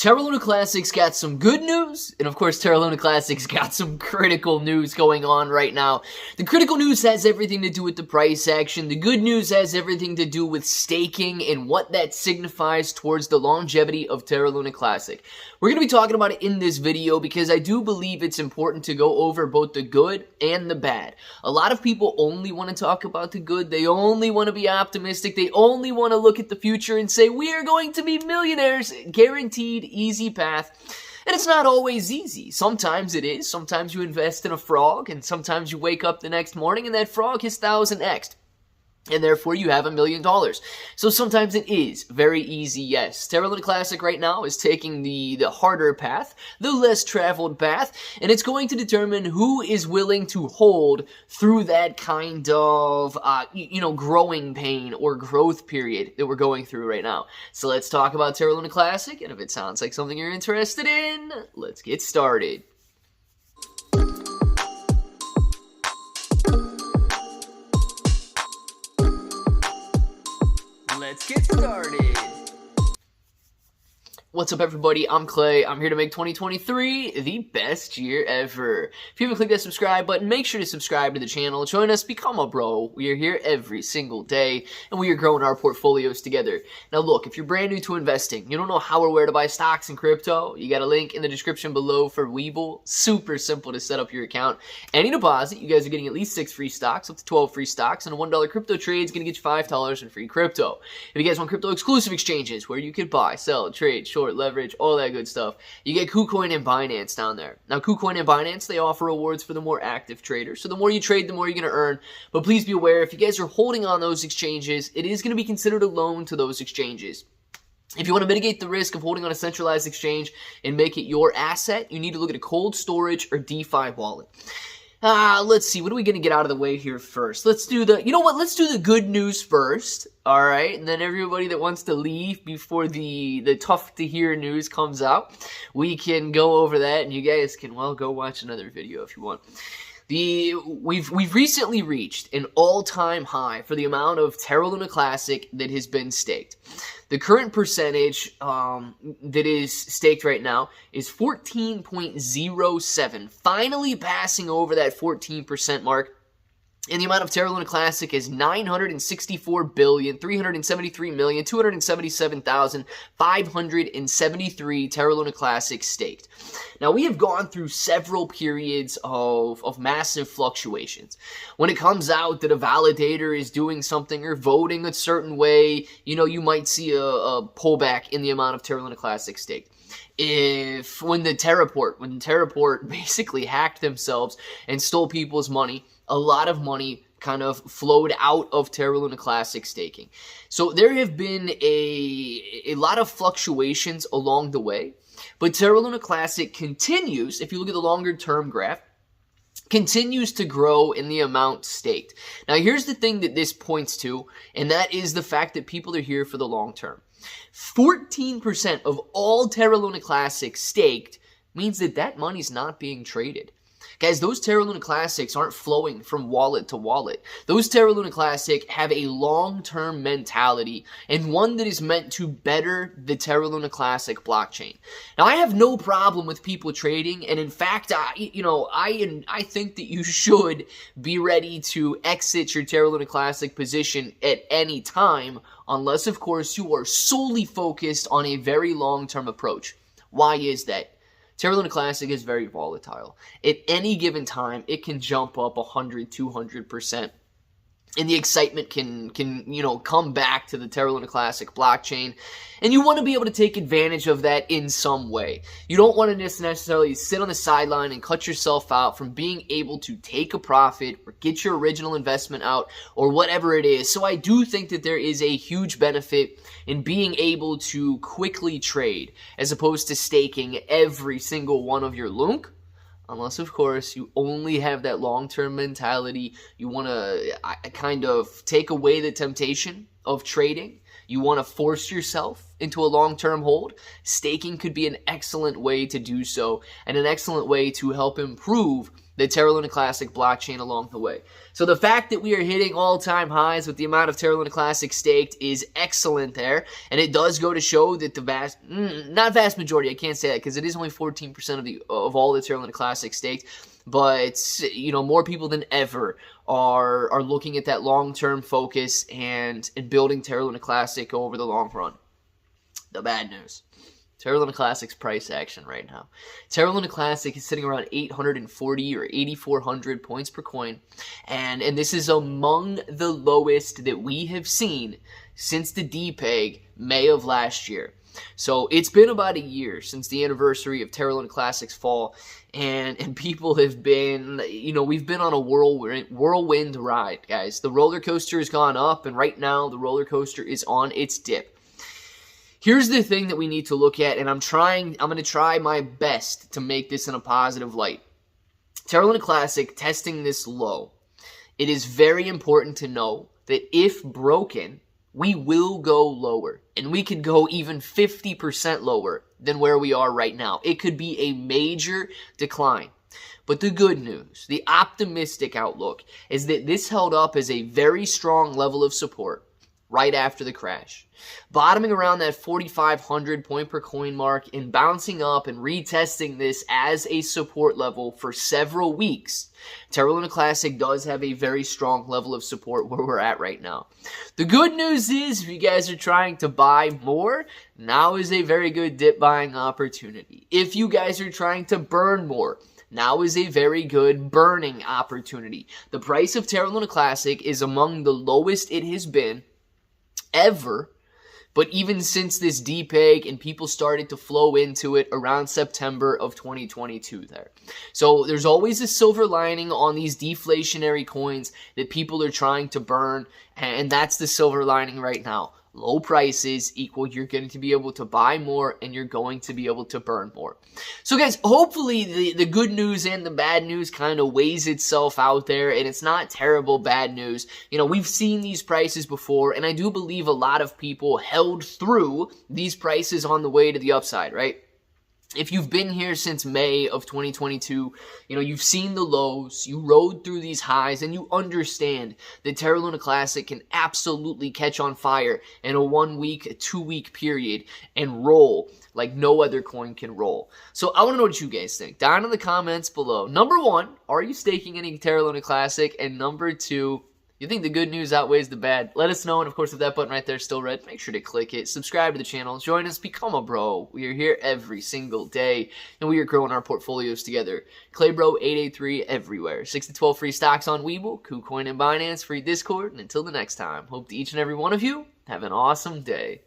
Terra Luna Classic's got some good news, and of course Terra Luna Classic's got some critical news going on right now. The critical news has everything to do with the price action. The good news has everything to do with staking and what that signifies towards the longevity of Terra Luna Classic. We're going to be talking about it in this video because I do believe it's important to go over both the good and the bad. A lot of people only want to talk about the good. They only want to be optimistic. They only want to look at the future and say, we are going to be millionaires, guaranteed, easy path. And it's not always easy. Sometimes it is. Sometimes you invest in a frog, and sometimes you wake up the next morning and that frog has 1000x'd. And therefore, you have $1 million. So sometimes it is very easy, yes. Terra Luna Classic right now is taking the harder path, the less traveled path, and it's going to determine who is willing to hold through that kind of, growing pain or growth period that we're going through right now. So let's talk about Terra Luna Classic, and if it sounds like something you're interested in, let's get started. Let's get started. What's up, everybody? I'm Clay. I'm here to make 2023 the best year ever. If you haven't clicked that subscribe button, make sure to subscribe to the channel. Join us, become a bro. We are here every single day, and we are growing our portfolios together. Now, look, if you're brand new to investing, you don't know how or where to buy stocks and crypto, you got a link in the description below for Webull. Super simple to set up your account. Any deposit, you guys are getting at least 6 free stocks, up to 12 free stocks, and a $1 crypto trade is going to get you $5 in free crypto. If you guys want crypto exclusive exchanges where you can buy, sell, trade, short, leverage, all that good stuff, you get KuCoin and Binance down there. Now, KuCoin and Binance, they offer rewards for the more active traders. So the more you trade, the more you're going to earn. But please be aware, if you guys are holding on those exchanges, it is going to be considered a loan to those exchanges. If you want to mitigate the risk of holding on a centralized exchange and make it your asset, you need to look at a cold storage or DeFi wallet. Let's see. What are we going to get out of the way here first? Let's do let's do the good news first. All right. And then everybody that wants to leave before the tough to hear news comes out, we can go over that, and you guys can, well, go watch another video if you want. We've recently reached an all-time high for the amount of Terra Luna Classic that has been staked. The current percentage that is staked right now is 14.07, finally passing over that 14% mark. And the amount of Terra Luna Classic is 964,373,277,573 Terra Luna Classic staked. Now, we have gone through several periods of massive fluctuations. When it comes out that a validator is doing something or voting a certain way, you might see a pullback in the amount of Terra Luna Classic staked. When Terraport basically hacked themselves and stole people's money, a lot of money kind of flowed out of Terra Luna Classic staking. So there have been a lot of fluctuations along the way, but Terra Luna Classic continues, if you look at the longer term graph, continues to grow in the amount staked. Now, here's the thing that this points to, and that is the fact that people are here for the long term. 14% of all Terra Luna Classic staked means that money's not being traded. Guys, those Terra Luna Classics aren't flowing from wallet to wallet. Those Terra Luna Classic have a long-term mentality and one that is meant to better the Terra Luna Classic blockchain. Now, I have no problem with people trading, and in fact, I think that you should be ready to exit your Terra Luna Classic position at any time, unless, of course, you are solely focused on a very long-term approach. Why is that? Terra Luna Classic is very volatile. At any given time, it can jump up 100, 200%. And the excitement can come back to the Terra Luna Classic blockchain. And you want to be able to take advantage of that in some way. You don't want to necessarily sit on the sideline and cut yourself out from being able to take a profit or get your original investment out or whatever it is. So I do think that there is a huge benefit in being able to quickly trade as opposed to staking every single one of your LUNC. Unless, of course, you only have that long-term mentality. You want to kind of take away the temptation of trading. You want to force yourself into a long-term hold. Staking could be an excellent way to do so and an excellent way to help improve the Terra Luna Classic blockchain along the way. So the fact that we are hitting all-time highs with the amount of Terra Luna Classic staked is excellent there, and it does go to show that the not vast majority, I can't say that because it is only 14% of all the Terra Luna Classic staked, but you know, more people than ever are looking at that long-term focus and building Terra Luna Classic over the long run. The bad news. Terra Luna Classic's price action right now. Terra Luna Classic is sitting around 840 or 8,400 points per coin. And this is among the lowest that we have seen since the DPEG May of last year. So it's been about a year since the anniversary of Terra Luna Classic's fall. And people have been, you know, we've been on a whirlwind ride, guys. The roller coaster has gone up, and right now the roller coaster is on its dip. Here's the thing that we need to look at, and I'm going to try my best to make this in a positive light. Terra Luna Classic testing this low. It is very important to know that if broken, we will go lower, and we could go even 50% lower than where we are right now. It could be a major decline. But the good news, the optimistic outlook, is that this held up as a very strong level of support right after the crash. Bottoming around that 4,500 point per coin mark and bouncing up and retesting this as a support level for several weeks. Terra Luna Classic does have a very strong level of support where we're at right now. The good news is, if you guys are trying to buy more, now is a very good dip buying opportunity. If you guys are trying to burn more, now is a very good burning opportunity. The price of Terra Luna Classic is among the lowest it has been ever, but even since this DPEG and people started to flow into it around September of 2022 there. So there's always a silver lining on these deflationary coins that people are trying to burn, and that's the silver lining right now. Low prices equal you're going to be able to buy more and you're going to be able to burn more. So guys, hopefully the good news and the bad news kind of weighs itself out there, and it's not terrible bad news. You know, we've seen these prices before, and I do believe a lot of people held through these prices on the way to the upside, right? If you've been here since May of 2022, you know, you've seen the lows, you rode through these highs, and you understand that Terra Luna Classic can absolutely catch on fire in a 1 week, a 2 week period and roll like no other coin can roll. So I want to know what you guys think. Down in the comments below. Number one, are you staking any Terra Luna Classic? And number two, you think the good news outweighs the bad? Let us know, and of course, if that button right there is still red, make sure to click it. Subscribe to the channel. Join us. Become a bro. We are here every single day, and we are growing our portfolios together. ClayBro 883 everywhere. 6 to 12 free stocks on Webull, KuCoin, and Binance. Free Discord. And until the next time, hope to each and every one of you have an awesome day.